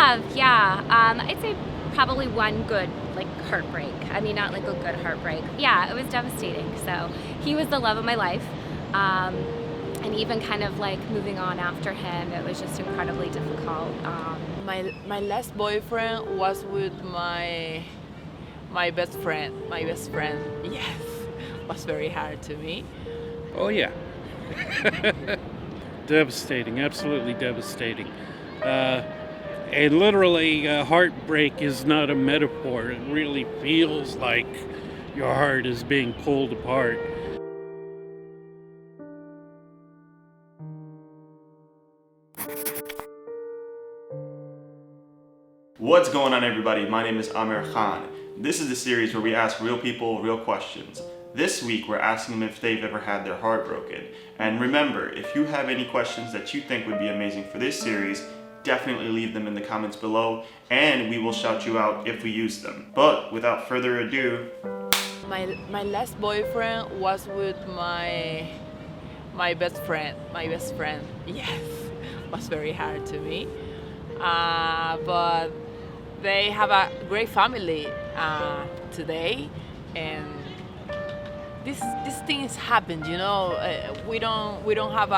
have, yeah. I'd say probably one good, like, heartbreak. I mean, not like a good heartbreak. Yeah, it was devastating. So he was the love of my life. And even kind of like moving on after him, it was just incredibly difficult. My last boyfriend was with my best friend. My best friend, yes, was very hard to me. Oh, yeah. Devastating, absolutely devastating. And literally, heartbreak is not a metaphor. It really feels like your heart is being pulled apart. What's going on, everybody? My name is Amir Khan. This is the series where we ask real people real questions. This week we're asking them if they've ever had their heart broken. And remember, if you have any questions that you think would be amazing for this series, definitely leave them in the comments below and we will shout you out if we use them. But without further ado, My last boyfriend was with my best friend. My best friend, yes, was very hard to me. But they have a great family today, and these things happen. You know, we don't have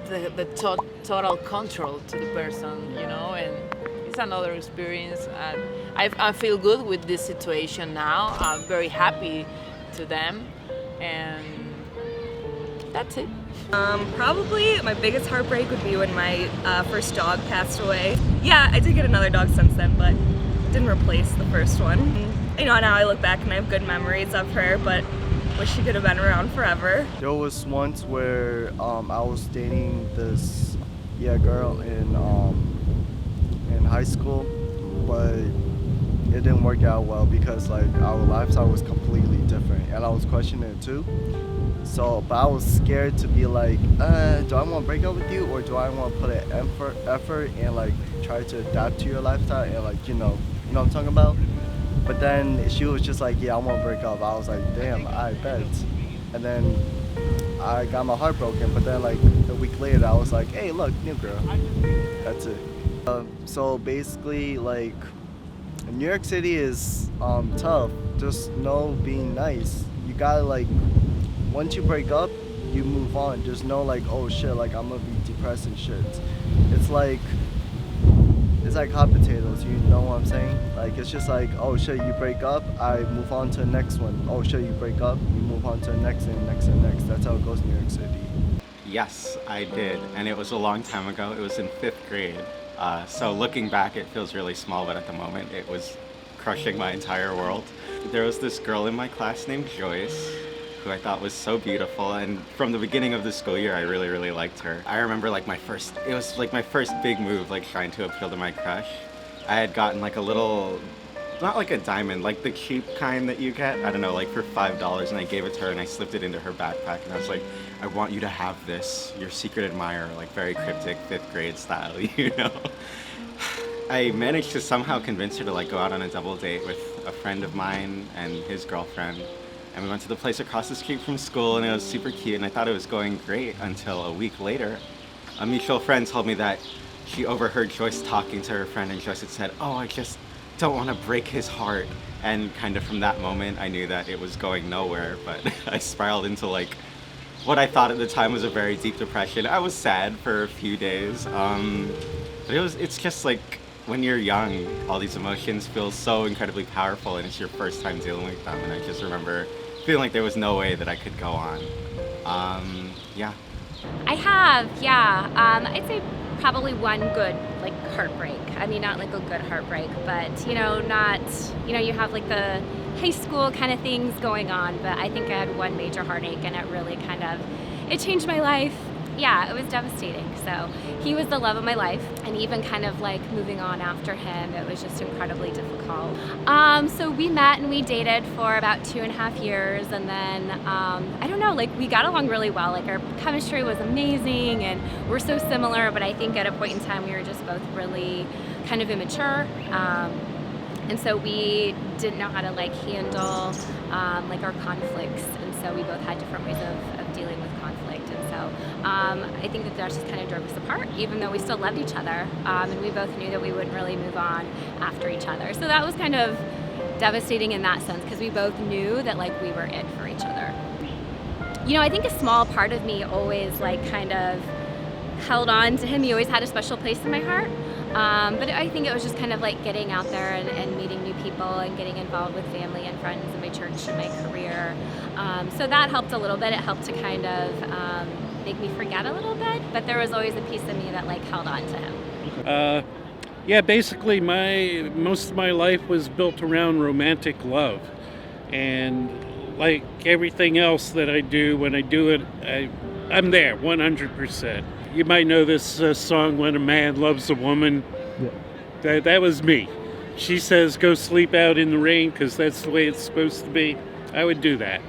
the total control to the person. You know, and it's another experience. And I feel good with this situation now. I'm very happy to them, and that's it. Probably my biggest heartbreak would be when my first dog passed away. Yeah, I did get another dog since then, but didn't replace the first one. You know, now I look back and I have good memories of her, but wish she could have been around forever. There was once where I was dating this girl in high school, but it didn't work out well because like our lifestyle was completely different, and I was questioning it too. So, but I was scared to be like, do I want to break up with you, or do I want to put an effort and like try to adapt to your lifestyle and like you know what I'm talking about. But then she was just like, yeah, I want to break up. I was like, damn, I bet. And then I got my heart broken. But then like a week later, I was like, hey, look, new girl. That's it. So basically, like, New York City is tough. Just know being nice. You gotta like. Once you break up, you move on. There's no like, oh shit, like I'm gonna be depressed and shit. It's like hot potatoes, you know what I'm saying? Like it's just like, oh shit, you break up, I move on to the next one. Oh shit, you break up, you move on to the next and next and next. That's how it goes in New York City. Yes, I did, and it was a long time ago. It was in 5th grade. So looking back, it feels really small, but at the moment, it was crushing my entire world. There was this girl in my class named Joyce, who I thought was so beautiful, and from the beginning of the school year I really liked her. I remember like it was like my first big move, like trying to appeal to my crush. I had gotten like a little, not like a diamond, like the cheap kind that you get, I don't know, like for $5, and I gave it to her and I slipped it into her backpack and I was like, I want you to have this, your secret admirer, like very cryptic 5th grade style, you know? I managed to somehow convince her to like go out on a double date with a friend of mine and his girlfriend. And we went to the place across the street from school, and it was super cute, and I thought it was going great until a week later. A mutual friend told me that she overheard Joyce talking to her friend, and Joyce had said, oh, I just don't want to break his heart. And kind of from that moment, I knew that it was going nowhere, but I spiraled into like what I thought at the time was a very deep depression. I was sad for a few days, but it's just like, when you're young, all these emotions feel so incredibly powerful, and it's your first time dealing with them, and I just remember feeling like there was no way that I could go on. Yeah. I have, yeah. I'd say probably one good, like, heartbreak. I mean, not like a good heartbreak, but, you know, not, you know, you have like the high school kind of things going on, but I think I had one major heartache, and it really it changed my life. Yeah, it was devastating. So he was the love of my life, and even kind of like moving on after him, it was just incredibly difficult. So we met and we dated for about 2.5 years, and then I don't know, like we got along really well. Like our chemistry was amazing, and we're so similar. But I think at a point in time we were just both really kind of immature, and so we didn't know how to like handle like our conflicts, and so we both had different ways of dealing with conflict. And so I think that just kind of drove us apart, even though we still loved each other. And we both knew that we wouldn't really move on after each other. So that was kind of devastating in that sense, because we both knew that like we were it for each other. You know, I think a small part of me always like kind of held on to him. He always had a special place in my heart. But I think it was just kind of like getting out there and meeting new people and getting involved with family and friends in my church and my career. So that helped a little bit. It helped to kind of make me forget a little bit, but there was always a piece of me that like held on to him. Yeah, basically most of my life was built around romantic love. And like everything else that I do, when I do it, I'm there 100%. You might know this song, When a Man Loves a Woman. Yeah. That was me. She says, go sleep out in the rain because that's the way it's supposed to be. I would do that.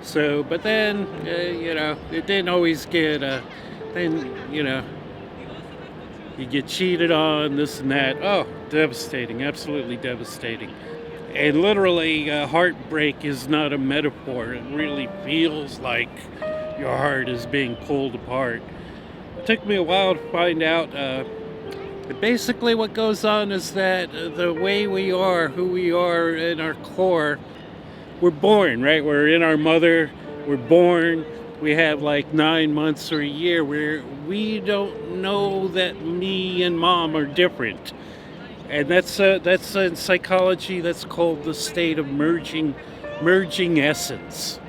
So, but then, you know, it didn't always get, then, you know, you get cheated on, this and that. Oh, devastating, absolutely devastating. And literally, heartbreak is not a metaphor. It really feels like your heart is being pulled apart. It took me a while to find out that basically what goes on is that the way we are, who we are in our core, we're born, right? We're in our mother, we're born, we have like 9 months or a year where we don't know that me and mom are different. And that's in psychology, that's called the state of merging essence.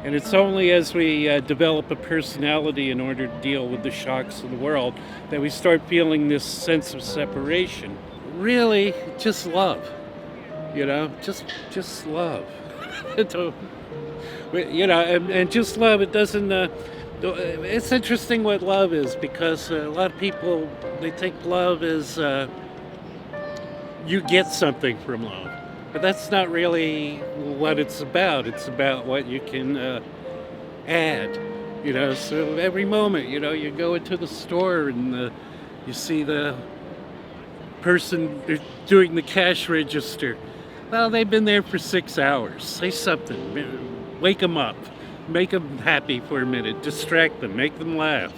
And it's only as we develop a personality in order to deal with the shocks of the world that we start feeling this sense of separation. Really, just love, you know, just love. You know, and just love, it doesn't, it's interesting what love is, because a lot of people, they think love is, you get something from love. But that's not really what it's about. It's about what you can add, you know. So every moment, you know, you go into the store and you see the person doing the cash register. Well, they've been there for 6 hours. Say something. Wake them up. Make them happy for a minute. Distract them. Make them laugh.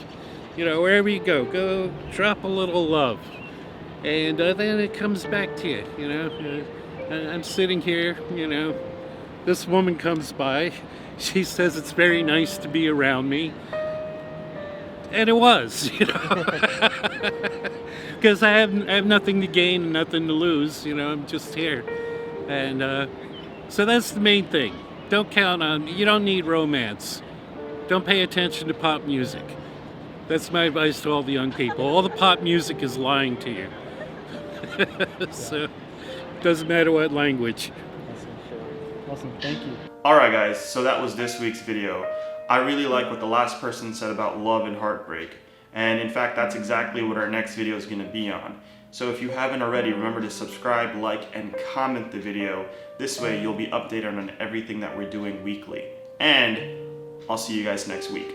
You know, wherever you go drop a little love. And then it comes back to you, you know. I'm sitting here, you know, this woman comes by, she says it's very nice to be around me, and it was, you know, because I have nothing to gain and nothing to lose, you know, I'm just here, and so that's the main thing. Don't count on, you don't need romance, don't pay attention to pop music. That's my advice to all the young people. All the pop music is lying to you. So doesn't matter what language. Awesome, thank you. Alright guys, so that was this week's video. I really like what the last person said about love and heartbreak. And in fact, that's exactly what our next video is going to be on. So if you haven't already, remember to subscribe, like, and comment the video. This way you'll be updated on everything that we're doing weekly. And I'll see you guys next week.